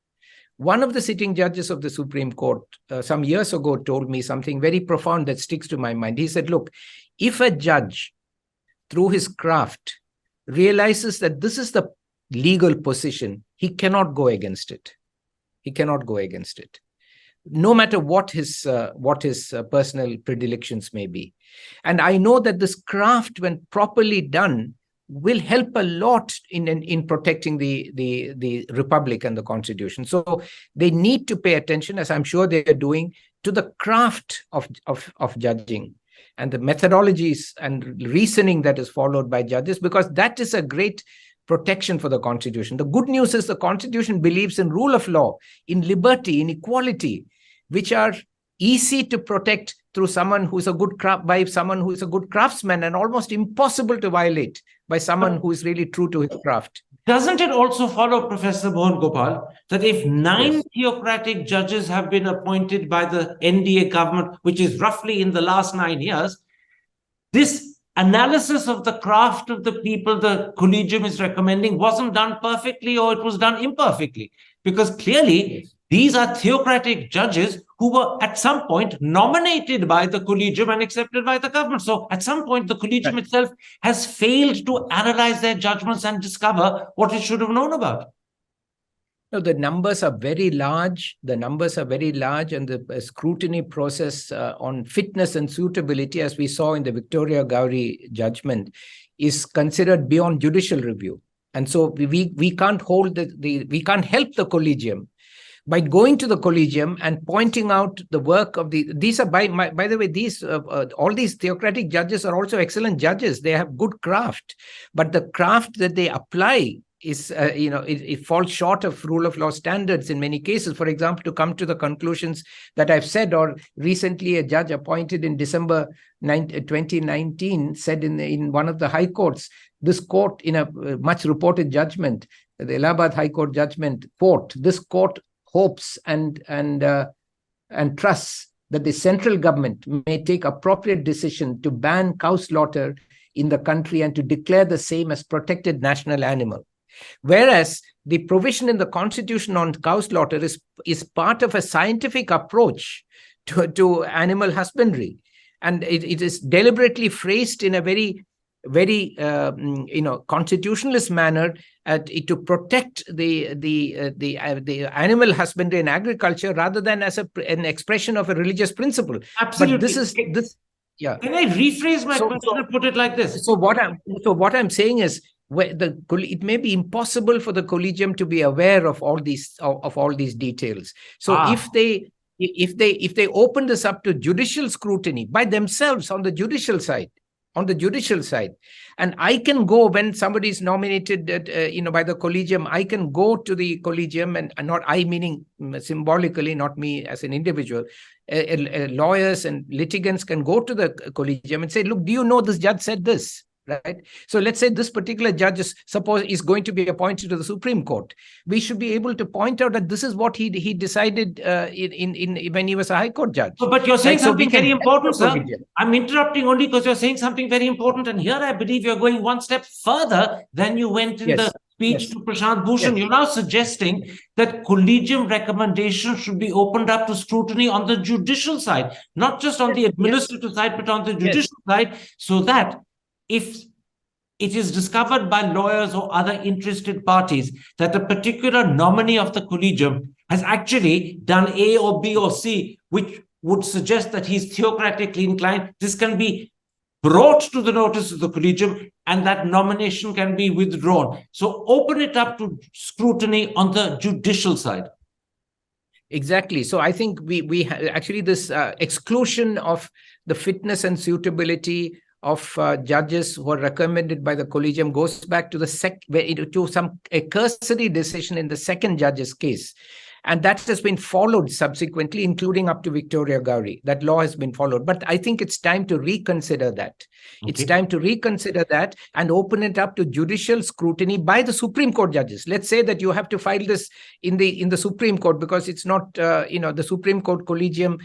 Speaker 2: One of the sitting judges of the Supreme Court some years ago told me something very profound that sticks to my mind. He said, look, if a judge, through his craft, realizes that this is the legal position, he cannot go against it. He cannot go against it, no matter what his personal predilections may be. And I know that this craft, when properly done, will help a lot in protecting the Republic and the Constitution. So they need to pay attention, as I'm sure they are doing, to the craft of judging and the methodologies and reasoning that is followed by judges, because that is a great protection for the Constitution. The good news is the Constitution believes in rule of law, in liberty, in equality, which are easy to protect through someone who is a good craftsman, and almost impossible to violate by someone who is really true to his craft.
Speaker 1: Doesn't it also follow, Professor Mohan Gopal, that if 9 theocratic judges have been appointed by the NDA government, which is roughly in the last 9 years, this analysis of the craft of the people the Collegium is recommending wasn't done perfectly, or it was done imperfectly? Because clearly, these are theocratic judges who were at some point nominated by the Collegium and accepted by the government. So at some point, the Collegium itself has failed to analyze their judgments and discover what it should have known about.
Speaker 2: No, the numbers are very large. And the scrutiny process on fitness and suitability, as we saw in the Victoria Gowrie judgment, is considered beyond judicial review. And so we can't we can't help the Collegium by going to the Collegium and pointing out the work of these are, by the way, all these theocratic judges are also excellent judges. They have good craft, but the craft that they apply is, it falls short of rule of law standards in many cases. For example, to come to the conclusions that I've said, or recently a judge appointed in December 2019 said in one of the high courts, this court, in a much reported judgment, the Allahabad High Court judgment, this court hopes and trusts that the central government may take appropriate decision to ban cow slaughter in the country and to declare the same as protected national animal. Whereas the provision in the Constitution on cow slaughter is part of a scientific approach to animal husbandry. And it is deliberately phrased in a very constitutionalist manner to protect the animal husbandry and agriculture, rather than as an expression of a religious principle.
Speaker 1: Absolutely.
Speaker 2: But
Speaker 1: Can I rephrase my question and put it like this?
Speaker 2: So what I'm saying is, it may be impossible for the Collegium to be aware of all these details. So if they open this up to judicial scrutiny by themselves on the judicial side, and I can go, when somebody is nominated by the Collegium, I can go to the Collegium, and not I meaning symbolically, not me as an individual, lawyers and litigants can go to the Collegium and say, look, do you know this judge said this? right? So let's say this particular judge is going to be appointed to the Supreme Court. We should be able to point out that this is what he decided in when he was a High Court judge.
Speaker 1: But you're saying
Speaker 2: right? So
Speaker 1: something very important, sir. I'm interrupting only because you're saying something very important. And here I believe you're going one step further than you went in the speech to Prashant Bhushan. You're now suggesting that Collegium recommendations should be opened up to scrutiny on the judicial side, not just on the administrative side, but on the judicial side, so that if it is discovered by lawyers or other interested parties that a particular nominee of the Collegium has actually done A or B or C, which would suggest that he's theocratically inclined, this can be brought to the notice of the Collegium and that nomination can be withdrawn. So open it up to scrutiny on the judicial side.
Speaker 2: Exactly. So I think we actually this exclusion of the fitness and suitability of judges who are recommended by the Collegium goes back to a cursory decision in the second judge's case. And that has been followed subsequently, including up to Victoria Gowrie. That law has been followed. But I think it's time to reconsider that. Okay. It's time to reconsider that and open it up to judicial scrutiny by the Supreme Court judges. Let's say that you have to file this in the Supreme Court because it's not, the Supreme Court Collegium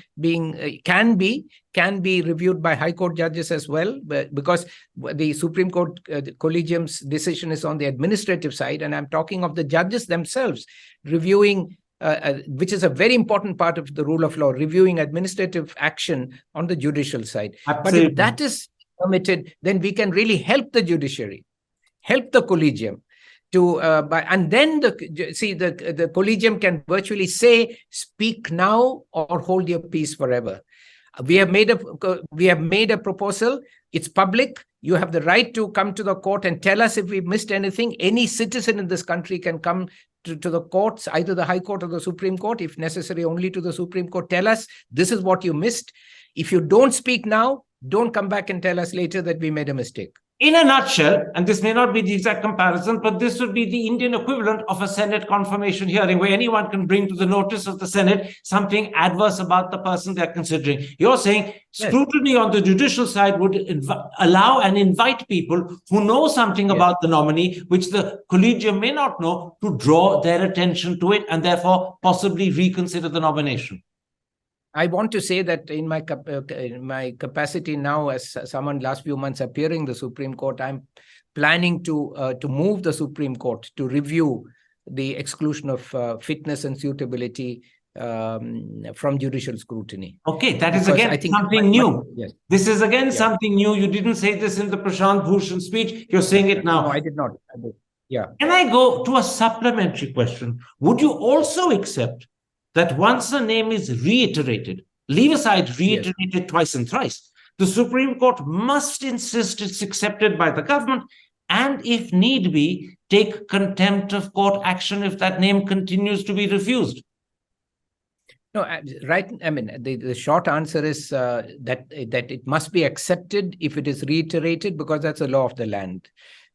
Speaker 2: can be reviewed by High Court judges as well, because the Supreme Court Collegium's decision is on the administrative side. And I'm talking of the judges themselves reviewing which is a very important part of the rule of law, reviewing administrative action on the judicial side. Absolutely. But if that is permitted, then we can really help the judiciary, help the Collegium and then the Collegium can virtually say, speak now or hold your peace forever. We have made a proposal. It's public. You have the right to come to the court and tell us if we've missed anything. Any citizen in this country can come to the courts, either the High Court or the Supreme Court, if necessary, only to the Supreme Court. Tell us, this is what you missed. If you don't speak now, don't come back and tell us later that we made a mistake.
Speaker 1: In a nutshell, and this may not be the exact comparison, but this would be the Indian equivalent of a Senate confirmation hearing where anyone can bring to the notice of the Senate something adverse about the person they're considering. You're saying scrutiny on the judicial side would allow and invite people who know something about the nominee, which the Collegium may not know, to draw their attention to it and therefore possibly reconsider the nomination.
Speaker 2: I want to say that in my capacity now as someone last few months appearing the Supreme Court, I'm planning to move the Supreme Court to review the exclusion of fitness and suitability from judicial scrutiny.
Speaker 1: Okay, that is again something new. Yes. This is again something new. You didn't say this in the Prashant Bhushan speech. You're saying it now.
Speaker 2: No, I did not. Yeah.
Speaker 1: Can I go to a supplementary question? Would you also accept that once a name is reiterated, leave aside reiterated twice and thrice, the Supreme Court must insist it's accepted by the government and, if need be, take contempt of court action if that name continues to be refused?
Speaker 2: No, right. I mean, the short answer is that it must be accepted if it is reiterated, because that's a law of the land.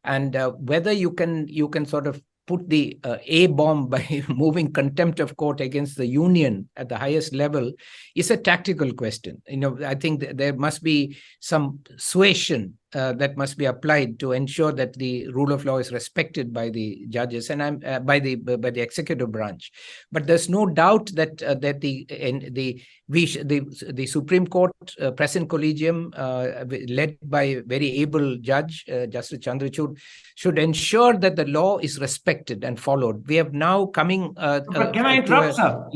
Speaker 2: And whether you can sort of put the A-bomb by moving contempt of court against the union at the highest level is a tactical question. I think there must be some suasion that must be applied to ensure that the rule of law is respected by the judges and by the executive branch. But there's no doubt that the Supreme Court present Collegium, led by a very able judge, Justice Chandrachud, should ensure that the law is respected and followed. We have now coming.
Speaker 1: But can I interrupt, sir?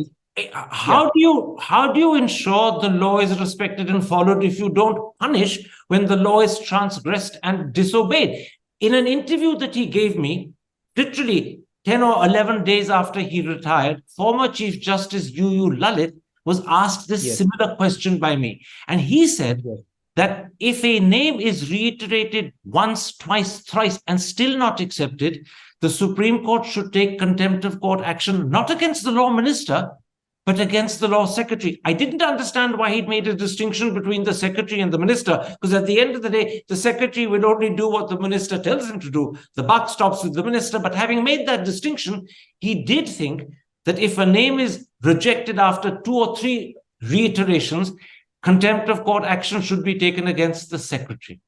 Speaker 1: How do you ensure the law is respected and followed if you don't punish when the law is transgressed and disobeyed? In an interview that he gave me, literally 10 or 11 days after he retired, former Chief Justice U.U. Lalit was asked this similar question by me. And he said that if a name is reiterated once, twice, thrice, and still not accepted, the Supreme Court should take contempt of court action, not against the law minister, but against the law secretary. I didn't understand why he'd made a distinction between the secretary and the minister, because at the end of the day, the secretary will only do what the minister tells him to do. The buck stops with the minister. But having made that distinction, he did think that if a name is rejected after 2 or 3 reiterations, contempt of court action should be taken against the secretary.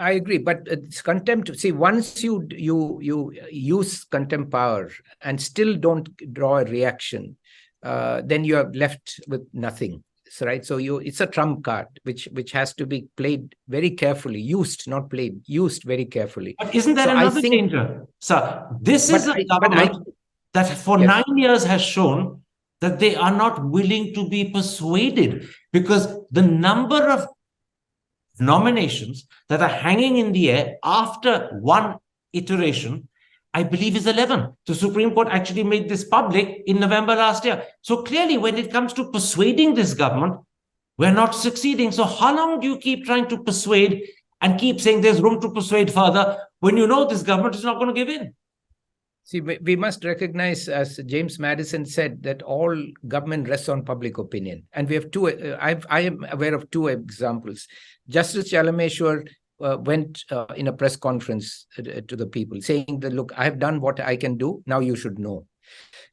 Speaker 2: I agree, but it's contempt. See, once you use contempt power and still don't draw a reaction, then you are left with nothing. So, right? So it's a trump card which has to be played very carefully, used, not played, used very carefully.
Speaker 1: But isn't that
Speaker 2: So
Speaker 1: another danger? Sir, this is a government that for
Speaker 2: yes.
Speaker 1: 9 years has shown that they are not willing to be persuaded, because the number of nominations that are hanging in the air after one iteration, I believe, is 11. The Supreme Court actually made this public in November last year. So clearly, when it comes to persuading this government, we're not succeeding. So how long do you keep trying to persuade and keep saying there's room to persuade further when you know this government is not going to give in?
Speaker 2: See, we must recognize, as James Madison said, that all government rests on public opinion. And we have two, I am aware of two examples. Justice Chalameshwar went in a press conference to the people saying that, look, I have done what I can do. Now you should know.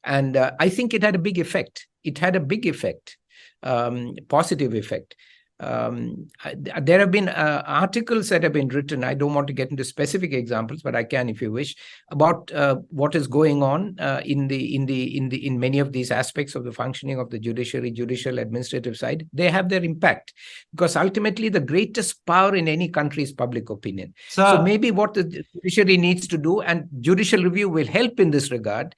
Speaker 2: And I think it had a big effect. It had a big effect, positive effect. There have been articles that have been written. I don't want to get into specific examples, but I can, if you wish, about what is going on in many of these aspects of the functioning of the judicial administrative side. They have their impact, because ultimately the greatest power in any country is public opinion. So maybe what the judiciary needs to do, and judicial review will help in this regard,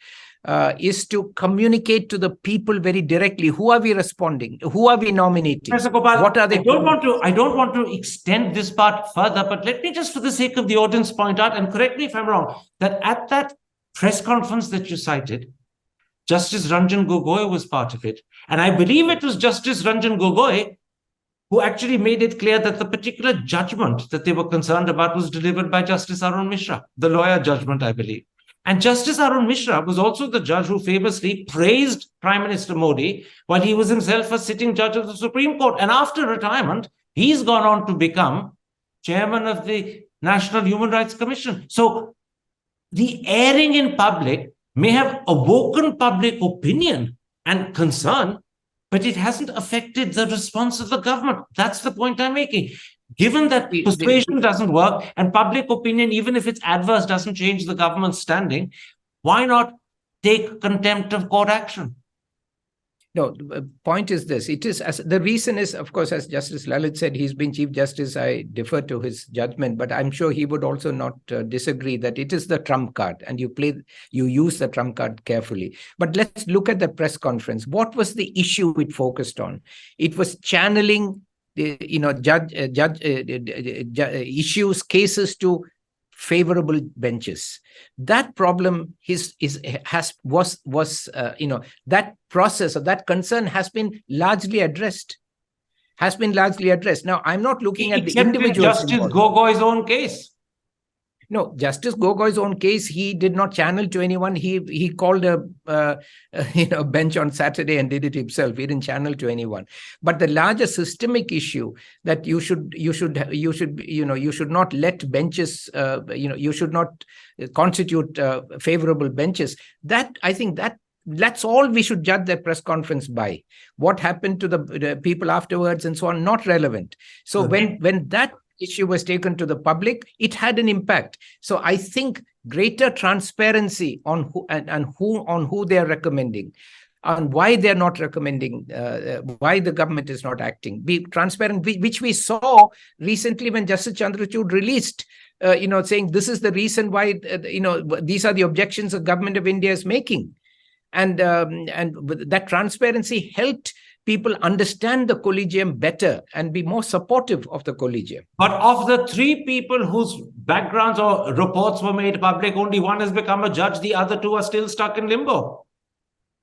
Speaker 2: is to communicate to the people very directly. Who are we responding? Who are we nominating?
Speaker 1: Professor Gopal,
Speaker 2: what are they?
Speaker 1: I don't want to extend this part further, but let me just, for the sake of the audience, point out, and correct me if I'm wrong, that at that press conference that you cited, Justice Ranjan Gogoi was part of it. And I believe it was Justice Ranjan Gogoi who actually made it clear that the particular judgment that they were concerned about was delivered by Justice Arun Mishra, the lawyer judgment, I believe. And Justice Arun Mishra was also the judge who famously praised Prime Minister Modi while he was himself a sitting judge of the Supreme Court. And after retirement, he's gone on to become chairman of the National Human Rights Commission. So the airing in public may have awoken public opinion and concern, but it hasn't affected the response of the government. That's the point I'm making. Given that persuasion doesn't work and public opinion, even if it's adverse, doesn't change the government's standing, why not take contempt of court action?
Speaker 2: No, the point is this. It is, as the reason is, of course, as Justice Lalit said, he's been Chief Justice. I defer to his judgment, but I'm sure he would also not disagree that it is the trump card, and you use the trump card carefully. But let's look at the press conference. What was the issue it focused on? It was channeling issues, cases to favorable benches. That problem that process or that concern has been largely addressed. Now, I'm not looking at the individual.
Speaker 1: Justice Gogoi's own case.
Speaker 2: No, Justice Gogoi's own case, he did not channel to anyone. He called a bench on Saturday and did it himself. He didn't channel to anyone. But the larger systemic issue that you should not let benches, you should not constitute favorable benches. That, I think that's all we should judge that press conference by. What happened to the people afterwards and so on, not relevant. So when that issue was taken to the public, it had an impact. So I think greater transparency on who they are recommending, on why they're not recommending, why the government is not acting. Be transparent, which we saw recently when Justice Chandrachud released, saying this is the reason why, these are the objections the government of India is making. And that transparency helped people understand the Collegium better and be more supportive of the Collegium.
Speaker 1: But of the three people whose backgrounds or reports were made public, only one has become a judge. The other two are still stuck in limbo.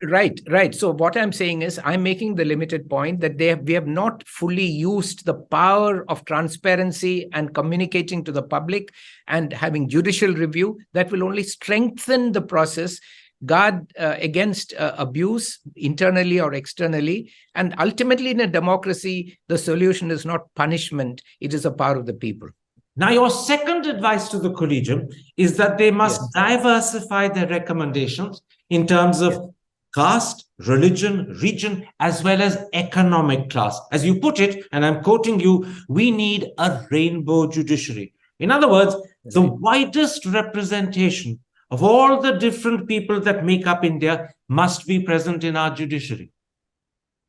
Speaker 2: Right. So what I'm saying is, I'm making the limited point that we have not fully used the power of transparency and communicating to the public and having judicial review. That will only strengthen the process, guard against abuse internally or externally. And ultimately, in a democracy, the solution is not punishment. It is a power of the people.
Speaker 1: Now, your second advice to the Collegium is that they must diversify their recommendations in terms of caste, religion, region, as well as economic class. As you put it, and I'm quoting you, we need a rainbow judiciary. In other words, the
Speaker 2: Right.
Speaker 1: widest representation of all the different people that make up India must be present in our judiciary.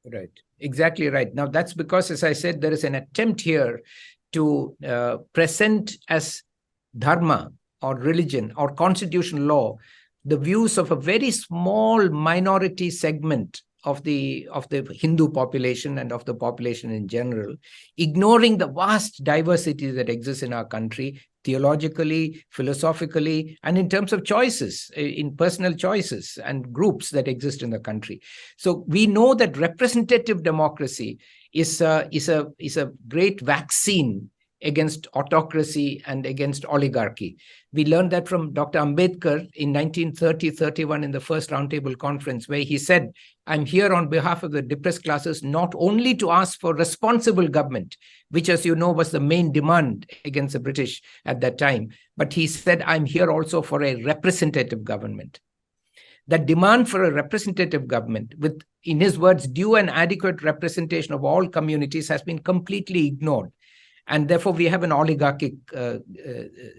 Speaker 2: Right. Exactly right. Now, that's because, as I said, there is an attempt here to present as dharma or religion or constitutional law the views of a very small minority segment of the Hindu population and of the population in general, ignoring the vast diversity that exists in our country, theologically, philosophically, and in terms of choices, in personal choices and groups that exist in the country. So we know that representative democracy is a great vaccine against autocracy and against oligarchy. We learned that from Dr. Ambedkar in 1930-31 in the first roundtable conference, where he said, I'm here on behalf of the depressed classes, not only to ask for responsible government, which, as you know, was the main demand against the British at that time, but he said, I'm here also for a representative government. That demand for a representative government with, in his words, due and adequate representation of all communities has been completely ignored. And therefore, we have an oligarchic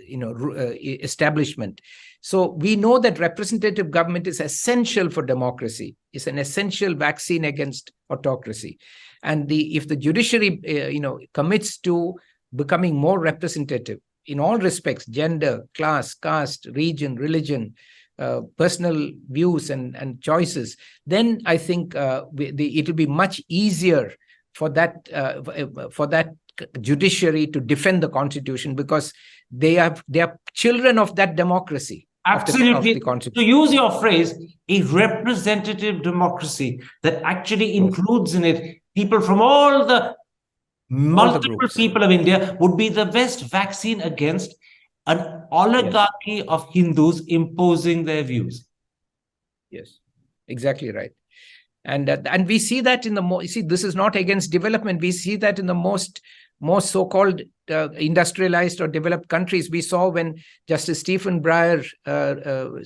Speaker 2: establishment. So we know that representative government is essential for democracy, is an essential vaccine against autocracy. And if the judiciary commits to becoming more representative in all respects, gender, class, caste, region, religion, personal views and choices, then I think it will be much easier for that judiciary to defend the constitution, because they are children of that democracy.
Speaker 1: Absolutely. To use your phrase, a representative democracy that actually includes in it people from all the multiple people of India would be the best vaccine against an oligarchy of Hindus imposing their views.
Speaker 2: Yes, exactly right. And we see that in this is not against development. We see that in the most so-called industrialized or developed countries. We saw when Justice Stephen Breyer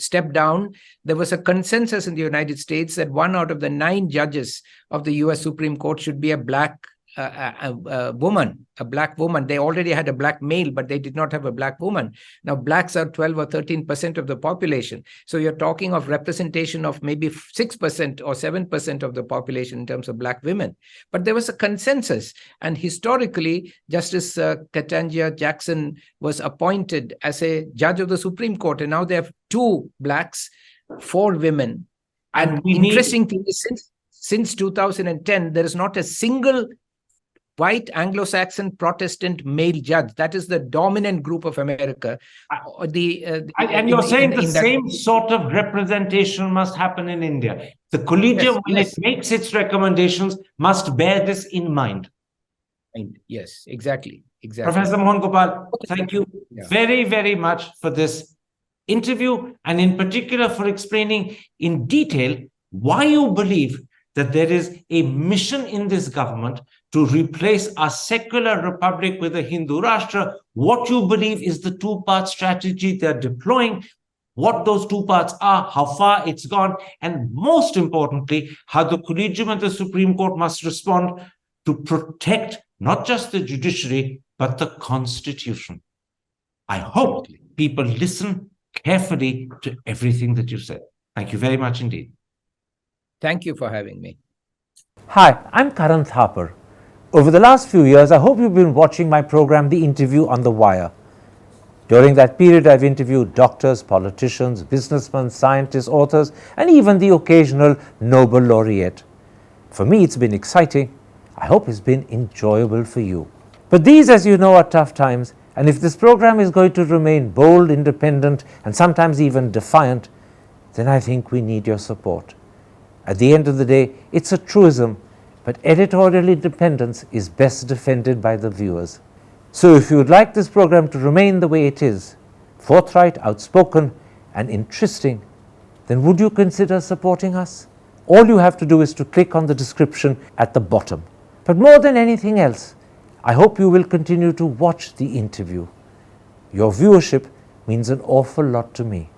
Speaker 2: stepped down, there was a consensus in the United States that 1 out of the 9 judges of the US Supreme Court should be a black woman, a black woman. They already had a black male, but they did not have a black woman. Now, blacks are 12 or 13% of the population. So you're talking of representation of maybe 6% or 7% of the population in terms of black women. But there was a consensus. And historically, Justice Ketanji Jackson was appointed as a judge of the Supreme Court. And now they have 2 blacks, 4 women. And interesting thing is, since 2010, there is not a single white Anglo-Saxon Protestant male judge. That is the dominant group of America.
Speaker 1: And you're saying the same sort of representation must happen in India. The Collegium, when it makes its recommendations, must bear this in mind.
Speaker 2: Yes, exactly.
Speaker 1: Professor Mohan Gopal, thank you very, very much for this interview, and in particular for explaining in detail why you believe that there is a mission in this government to replace our secular republic with a Hindu Rashtra, what you believe is the 2-part strategy they're deploying, what those 2 parts are, how far it's gone, and most importantly, how the Collegium and the Supreme Court must respond to protect not just the judiciary, but the Constitution. I hope people listen carefully to everything that you said. Thank you very much indeed.
Speaker 2: Thank you for having me.
Speaker 3: Hi, I'm Karan Thapar. Over the last few years, I hope you've been watching my program, The Interview on the Wire. During that period, I've interviewed doctors, politicians, businessmen, scientists, authors, and even the occasional Nobel laureate. For me, it's been exciting. I hope it's been enjoyable for you. But these, as you know, are tough times, and if this program is going to remain bold, independent, and sometimes even defiant, then I think we need your support. At the end of the day, it's a truism, but editorial independence is best defended by the viewers. So if you would like this program to remain the way it is, forthright, outspoken, and interesting, then would you consider supporting us? All you have to do is to click on the description at the bottom. But more than anything else, I hope you will continue to watch The Interview. Your viewership means an awful lot to me.